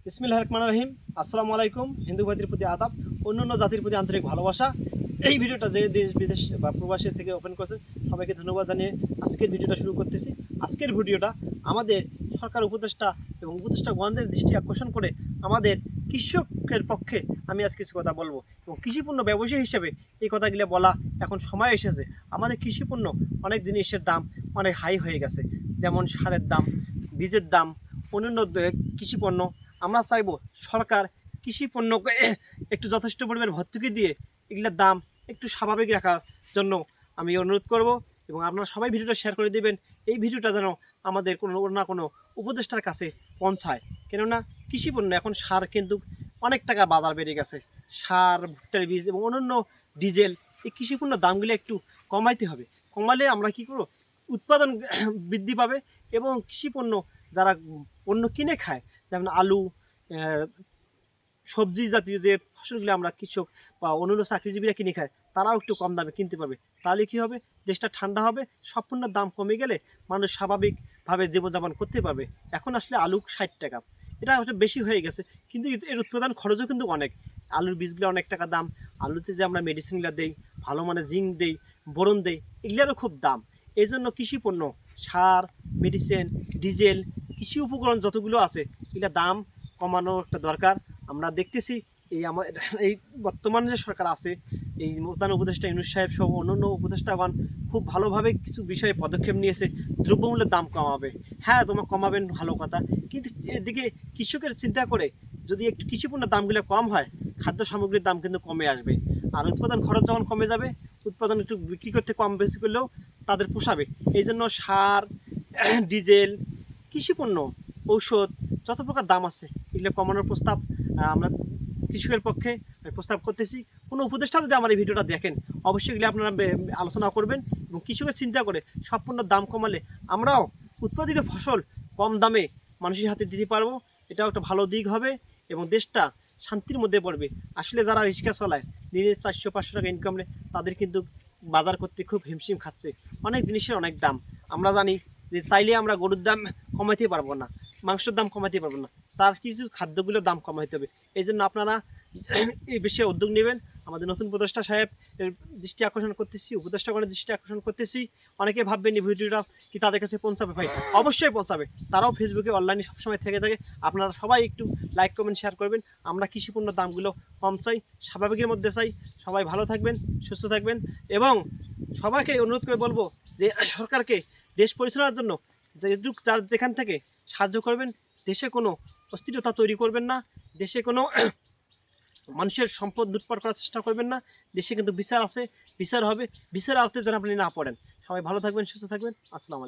বিসমিল্লাহির রহমানির রহিম। আসসালামু আলাইকুম। হিন্দু ভাইদের প্রতি আদাব, অন্যান্য জাতির প্রতি আন্তরিক ভালোবাসা। এই ভিডিওটা যে দেশ বিদেশ বা প্রবাসী থেকে ওপেন করছেন সবাইকে ধন্যবাদ জানিয়ে আজকের ভিডিওটা শুরু করতেছি। আজকের ভিডিওটা আমাদের সরকার উপদেষ্টা এবং উপদেষ্টাগণদের দৃষ্টি আকর্ষণ করে আমাদের কৃষকের পক্ষে আমি আজ কিছু কথা বলবো এবং কৃষিপণ্য ব্যবসায়ী হিসেবে এই কথাগুলো বলা এখন সময় এসেছে। আমাদের কৃষিপণ্য অনেক জিনিসের দাম অনেক হাই হয়ে গেছে, যেমন সারের দাম, বীজের দাম, অন্যান্য কৃষিপণ্য। আমরা চাইব সরকার কৃষি পণ্যকে একটু যথেষ্ট পরিমাণ ভর্তুকি দিয়ে এগুলোর দাম একটু স্বাভাবিক রাখার জন্য আমি অনুরোধ করব এবং আপনারা সবাই ভিডিওটা শেয়ার করে দেবেন। এই ভিডিওটা যেন আমাদের কোনো না কোনো উপদেষ্টার কাছে পৌঁছায়, কেননা কৃষি পণ্য এখন সার কিন্তু অনেক টাকা বাজার বেড়ে গেছে। সার, ভুট্টার বীজ এবং অন্যান্য ডিজেল, এই কৃষি পণ্যের দামগুলো একটু কমাইতে হবে। কমালে আমরা কী করব, উৎপাদন বৃদ্ধি পাবে এবং কৃষি পণ্য যারা পণ্য কিনে খায়, যেমন আলু, সবজি জাতীয় যে ফসলগুলো আমরা কৃষক বা অন্যান্য চাকরিজীবীরা কিনে খায়, তারাও একটু কম দামে কিনতে পারবে। তাহলে কী হবে, দেশটা ঠান্ডা হবে, সব পণ্যের দাম কমে গেলে মানুষ স্বাভাবিকভাবে জীবনযাপন করতে পারবে। এখন আসলে আলু 60 টাকা, এটা একটা বেশি হয়ে গেছে, কিন্তু এর উৎপাদন খরচও কিন্তু অনেক। আলুর বীজগুলো অনেক টাকা দাম, আলুতে যে আমরা মেডিসিনগুলো দেই, ভালো মানে জিঙ্ক দেই, বোরন দেই, এগুলোরও খুব দাম। এই জন্য কৃষি পণ্য, সার, মেডিসিন, ডিজেল, কৃষি উপকরণ যতগুলো আছে এগুলো দাম কমানোর একটা দরকার। আমরা দেখতেছি এই বর্তমান যে সরকার আছে, এই প্রধান উপদেষ্টা ইউনূস সাহেব সহ অন্যান্য উপদেষ্টাগণ খুব ভালোভাবে কিছু বিষয়ে পদক্ষেপ নিয়েছে। দ্রব্যমূল্যের দাম কমাবে, হ্যাঁ তোমার কমাবেন, ভালো কথা, কিন্তু এদিকে কৃষকের চিন্তা করে যদি একটু কৃষিপণ্যের দামগুলো কম হয়, খাদ্য সামগ্রীর দাম কিন্তু কমে আসবে। আর উৎপাদন খরচ যখন কমে যাবে, উৎপাদন একটু বিক্রি করতে কম বেশি করলেও তাদের পোষাবে। এই জন্য সার, ডিজেল, কৃষিপণ্য, ঔষধ, যত প্রকার দাম আছে এগুলো কমানোর প্রস্তাব আমরা কৃষকের পক্ষে প্রস্তাব করতেছি। কোনো উপদেষ্টা যদি আমার এই ভিডিওটা দেখেন, অবশ্যই এগুলো আপনারা আলোচনা করবেন এবং কৃষকের চিন্তা করে সব পণ্যের দাম কমালে আমরাও উৎপাদিত ফসল কম দামে মানুষের হাতে দিতে পারবো। এটাও একটা ভালো দিক হবে এবং দেশটা শান্তির মধ্যে পড়বে। আসলে যারা রিক্সা চালায়, দিনে 400-500 টাকা ইনকাম নেয়, তাদের কিন্তু বাজার করতে খুব হিমশিম খাচ্ছে। অনেক জিনিসের অনেক দাম। আমরা জানি যে চাইলে আমরা গরুর দাম কমাইতে পারবো না, মাংসের দাম কমাইতে পারবো না, তার কিছু খাদ্যগুলোর দাম কমাইতে হবে। এই জন্য আপনারা এই বিষয়ে উদ্যোগ নেবেন। আমাদের নতুন উপদেষ্টা সাহেব এর দৃষ্টি আকর্ষণ করতেছি, উপদেষ্টাগণের দৃষ্টি আকর্ষণ করতেছি। অনেকে ভাববেন এই ভিডিওটা কি তাদের কাছে পৌঁছাবে, ভাই অবশ্যই পৌঁছাবে। তারাও ফেসবুকে অনলাইনে সবসময় থেকে থাকে। আপনারা সবাই একটু লাইক, কমেন্ট, শেয়ার করবেন। আমরা কৃষিপণ্যের দামগুলো কম চাই, স্বাভাবিকের মধ্যে চাই। সবাই ভালো থাকবেন, সুস্থ থাকবেন এবং সবাইকে অনুরোধ করে বলবো যে সরকারকে দেশ পরিচালনার জন্য যার যেখান থেকে সাহায্য করবেন, দেশে কোনো অস্থিরতা তৈরি করবেন না, দেশে কোনো মানুষের সম্পদ লুটপাট করার চেষ্টা করবেন না। দেশে কিন্তু বিচার আছে, বিচার হবে, বিচার আওতায় যেন আপনি না পড়েন। সবাই ভালো থাকবেন, সুস্থ থাকবেন। আসসালামু আলাইকুম।